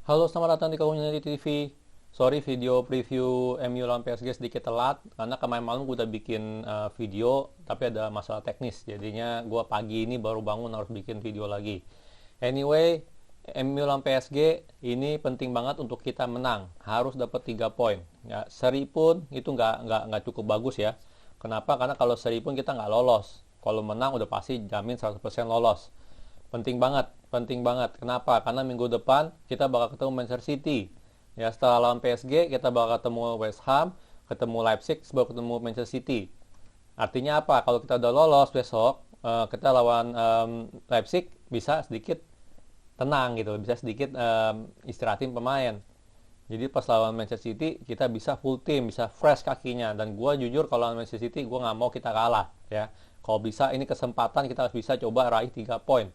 Halo, selamat datang di Community TV. Sorry, video preview MU lawan PSG sedikit telat karena kemarin malam gue udah bikin video tapi ada masalah teknis. Jadinya gue pagi ini baru bangun harus bikin video lagi. Anyway, MU lawan PSG ini penting banget untuk kita menang. Harus dapat 3 poin. Ya, seri pun itu nggak cukup bagus ya. Kenapa? Karena kalau seri pun kita nggak lolos. Kalau menang udah pasti jamin 100% lolos. Penting banget, penting banget. Kenapa? Karena minggu depan kita bakal ketemu Manchester City. Ya, setelah lawan PSG, kita bakal ketemu West Ham, ketemu Leipzig, sebelum ketemu Manchester City. Artinya apa? Kalau kita udah lolos besok, kita lawan Leipzig bisa sedikit tenang gitu, bisa sedikit istirahatin pemain. Jadi pas lawan Manchester City kita bisa full team, bisa fresh kakinya. Dan gue jujur kalau lawan Manchester City gue nggak mau kita kalah ya. Kalau bisa ini kesempatan kita harus bisa coba raih 3 poin.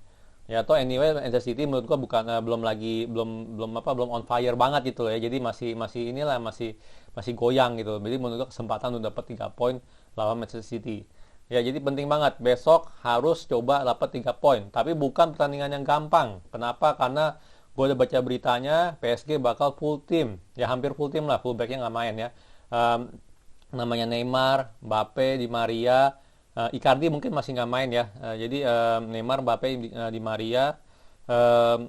Ya atau anyway Manchester City menurut gue bukan belum on fire banget gitu ya. Jadi masih inilah masih goyang gitu. Jadi menurut gue kesempatan untuk dapat 3 poin lawan Manchester City. Ya jadi penting banget besok harus coba dapat 3 poin. Tapi bukan pertandingan yang gampang. Kenapa? Karena gue udah baca beritanya PSG bakal full team. Ya hampir full team lah, fullbacknya nggak main ya. Um, Namanya Neymar, Mbappe, Di Maria, Icardi mungkin masih nggak main ya. Jadi Neymar, Mbappe, Di Maria, um,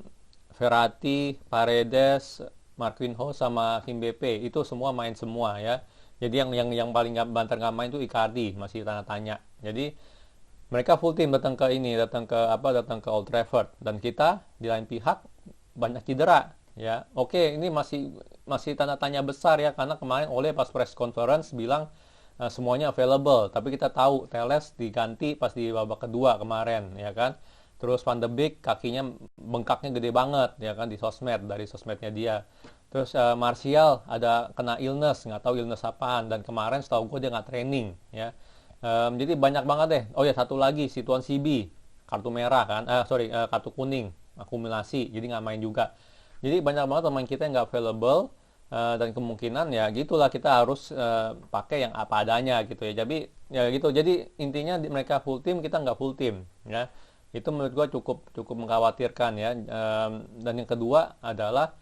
Verratti, Paredes, Marquinhos sama Kimpembe itu semua main semua ya. Jadi yang paling banter nggak main itu Icardi, masih tanda tanya. Jadi mereka full team datang ke Old Trafford dan kita di lain pihak banyak cedera ya. Oke, ini masih masih tanda tanya besar ya karena kemarin Ole pas press conference bilang semuanya available, tapi kita tahu Teles diganti pas di babak kedua kemarin ya kan. Terus Van de Beek kakinya bengkaknya gede banget ya kan di sosmed, dari sosmednya dia. Terus Martial ada kena illness, nggak tahu illness apaan, dan kemarin setahu gue dia nggak training ya. Jadi banyak banget deh. Oh ya satu lagi Situan CB kartu merah kan, kartu kuning akumulasi, jadi nggak main juga. Jadi banyak banget pemain kita yang nggak available, dan kemungkinan ya gitulah kita harus pakai yang apa adanya gitu ya. Jadi ya gitu. Jadi intinya mereka full team, kita nggak full team ya. Itu menurut gua cukup cukup mengkhawatirkan ya. Dan yang kedua adalah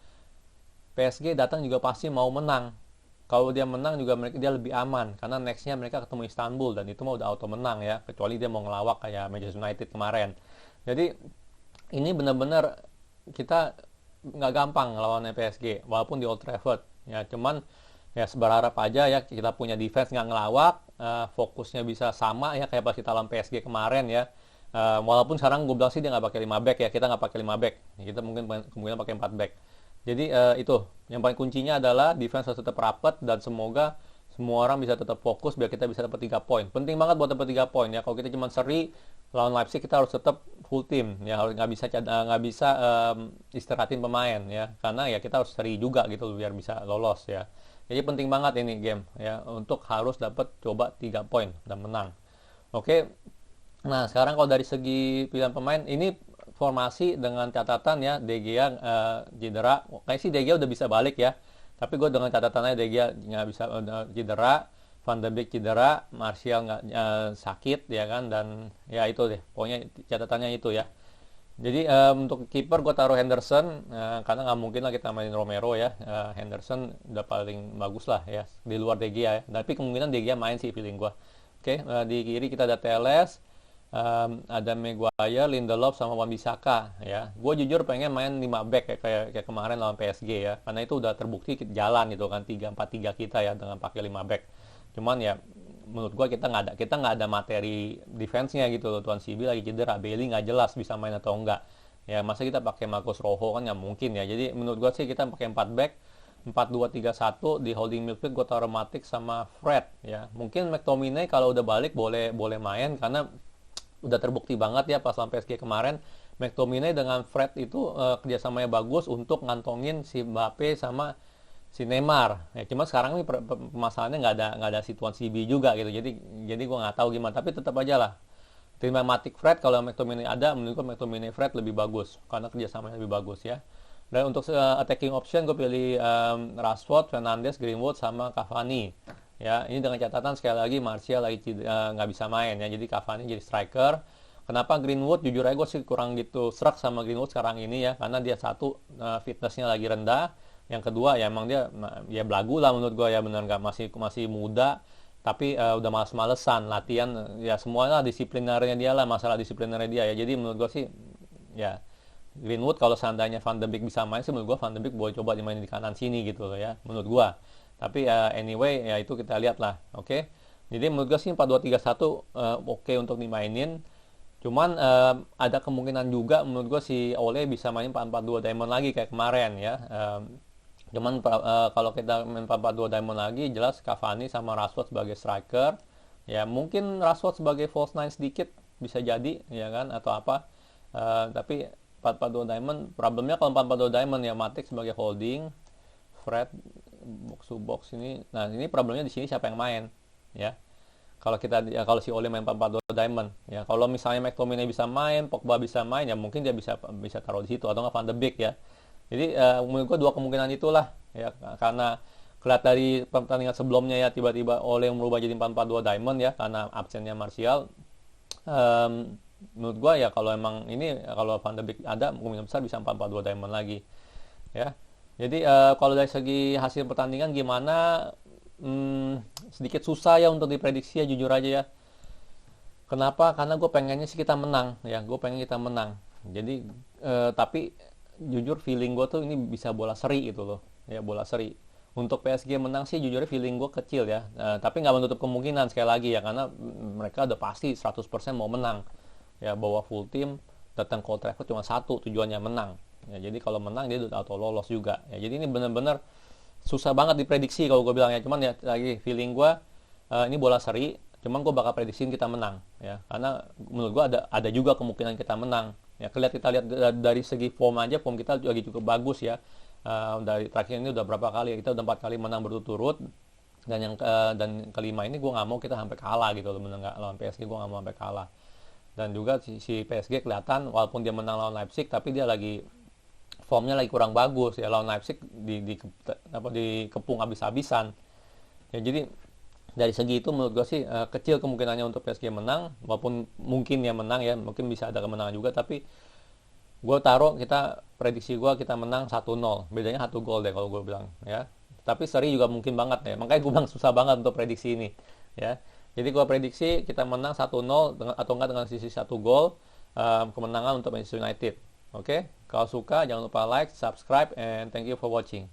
PSG datang juga pasti mau menang. Kalau dia menang juga dia lebih aman karena nextnya mereka ketemu Istanbul dan itu mau udah auto menang ya, kecuali dia mau ngelawak kayak Manchester United kemarin. Jadi ini benar-benar kita nggak gampang lawan PSG walaupun di Old Trafford ya. Cuman ya berharap aja ya kita punya defense nggak ngelawak, fokusnya bisa sama ya kayak pas kita lawan PSG kemarin ya. Walaupun sekarang gue bilang sih dia nggak pakai 5 back ya, kita nggak pakai 5 back, kita mungkin kemungkinan pakai 4 back. Jadi itu yang paling kuncinya adalah defense harus tetap rapat dan semoga semua orang bisa tetap fokus biar kita bisa dapat 3 poin. Penting banget buat dapat 3 poin ya. Kalau kita cuma seri lawan Leipzig kita harus tetap full team ya, harus nggak bisa istirahatin pemain ya. Karena ya kita harus seri juga gitu biar bisa lolos ya. Jadi penting banget ini game ya untuk harus dapat coba 3 poin dan menang. Oke. Nah, sekarang kalau dari segi pilihan pemain ini formasi dengan catatan ya De Gea cedera. Kayak sih De Gea udah bisa balik ya. Tapi gue dengan catatannya De Gea nggak bisa cedera, Van de Beek cedera, Martial nggak sakit ya kan, dan ya itu deh. Pokoknya catatannya itu ya. Jadi untuk kiper gue taruh Henderson karena nggak mungkin lah kita mainin Romero ya. Henderson udah paling bagus lah ya di luar De Gea ya. Tapi kemungkinan De Gea main sih feeling gue. Oke, di kiri kita ada Teles, ada Maguire, Lindelof sama Wan-Bissaka ya. Gue jujur pengen main 5 back kayak kemarin lawan PSG ya. Karena itu udah terbukti jalan gitu kan 3-4-3 kita ya dengan pakai 5 back. Cuman ya menurut gue kita nggak ada materi defense-nya gitu loh. Tuan Sibi lagi cedera, Bailey nggak jelas bisa main atau enggak. Ya masa kita pakai Marcos Rojo kan nggak mungkin ya. Jadi menurut gue sih kita pakai 4 back, 4-2-3-1 di holding midfield gue taruh Matic sama Fred ya. Mungkin McTominay kalau udah balik boleh main karena udah terbukti banget ya pas lawan PSG kemarin McTominay dengan Fred itu kerjasamanya bagus untuk ngantongin si Mbappe sama si Neymar ya. Cuma sekarang ini permasalahannya nggak ada Situan CB juga gitu, jadi gue nggak tahu gimana, tapi tetap aja lah terima Matic Fred. Kalau McTominay ada, menurut gue McTominay Fred lebih bagus karena kerjasamanya lebih bagus ya. Dan untuk attacking option gue pilih Rashford, Fernandes, Greenwood sama Cavani. Ya, ini dengan catatan sekali lagi Martial lagi nggak bisa main ya. Jadi Cavani jadi striker. Kenapa Greenwood? Jujur aja gue sih kurang gitu serak sama Greenwood sekarang ini ya, karena dia satu, fitnessnya lagi rendah, yang kedua ya emang dia ya belagu lah menurut gue ya, bener nggak, masih masih muda, tapi udah males-malesan latihan, ya semuanya disiplinernya dia lah, masalah disiplinernya dia ya. Jadi menurut gue sih ya Greenwood kalau seandainya Van de Beek bisa main sih, menurut gue Van de Beek boleh coba dimainin di kanan sini gitu loh ya, menurut gue. Tapi anyway ya itu kita lihat lah, oke. Jadi menurut gue sih 4-2-3-1 oke untuk dimainin. Cuman ada kemungkinan juga menurut gue si Ole bisa main 4-4-2 diamond lagi kayak kemarin ya. Cuman kalau kita main 4-4-2 diamond lagi, jelas Cavani sama Rashford sebagai striker. Ya mungkin Rashford sebagai false nine sedikit bisa jadi ya kan, atau apa. Tapi 4-4-2 diamond, problemnya kalau 4-4-2 diamond ya Matic sebagai holding, Fred box to box ini. Nah, ini problemnya di sini siapa yang main ya. Kalau kita ya, kalau si Ole main 4-4-2 diamond ya, kalau misalnya McTominay bisa main, Pogba bisa main, ya mungkin dia bisa bisa taruh di situ, atau nggak Van de Beek ya. Jadi menurut gua dua kemungkinan itulah ya, karena kelihatan dari pertandingan sebelumnya ya, tiba-tiba Ole yang merubah jadi 4-4-2 diamond ya karena absennya Martial. Menurut gua ya kalau emang ini, kalau Van de Beek ada, kemungkinan besar bisa 4-4-2 diamond lagi ya. Jadi kalau dari segi hasil pertandingan gimana, sedikit susah ya untuk diprediksi ya, jujur aja ya. Kenapa? Karena gue pengennya sih kita menang ya, gue pengen kita menang. Jadi tapi jujur feeling gue tuh ini bisa bola seri gitu loh ya, bola seri. Untuk PSG menang sih jujur feeling gue kecil ya, tapi nggak menutup kemungkinan sekali lagi ya, karena mereka udah pasti 100% mau menang ya, bawa full tim, datang ke Old Trafford cuma satu tujuannya, menang ya. Jadi kalau menang dia udah auto lolos juga ya. Jadi ini bener-bener susah banget diprediksi kalau gue bilangnya. Cuman ya lagi feeling gue ini bola seri, cuman gue bakal prediksiin kita menang ya, karena menurut gue ada juga kemungkinan kita menang ya. Kita lihat dari segi form aja, form kita lagi cukup bagus ya. Dari terakhir ini udah berapa kali ya, kita udah 4 kali menang berturut-turut, dan kelima ini gue nggak mau kita sampai kalah gitu loh, menang lawan PSG, gue nggak mau sampai kalah. Dan juga si PSG kelihatan walaupun dia menang lawan Leipzig, tapi dia lagi formnya lagi kurang bagus ya, lawan Leipzig dikepung habis-habisan ya. Jadi dari segi itu menurut gue sih kecil kemungkinannya untuk PSG menang, walaupun mungkin ya menang ya, mungkin bisa ada kemenangan juga, tapi gue taruh, prediksi gue kita menang 1-0, bedanya 1 gol deh kalau gue bilang ya. Tapi seri juga mungkin banget ya, makanya gue bilang susah banget untuk prediksi ini ya. Jadi gue prediksi kita menang 1-0 atau enggak dengan sisi 1 gol, kemenangan untuk Manchester United. Oke, kalau suka jangan lupa like, subscribe, and thank you for watching.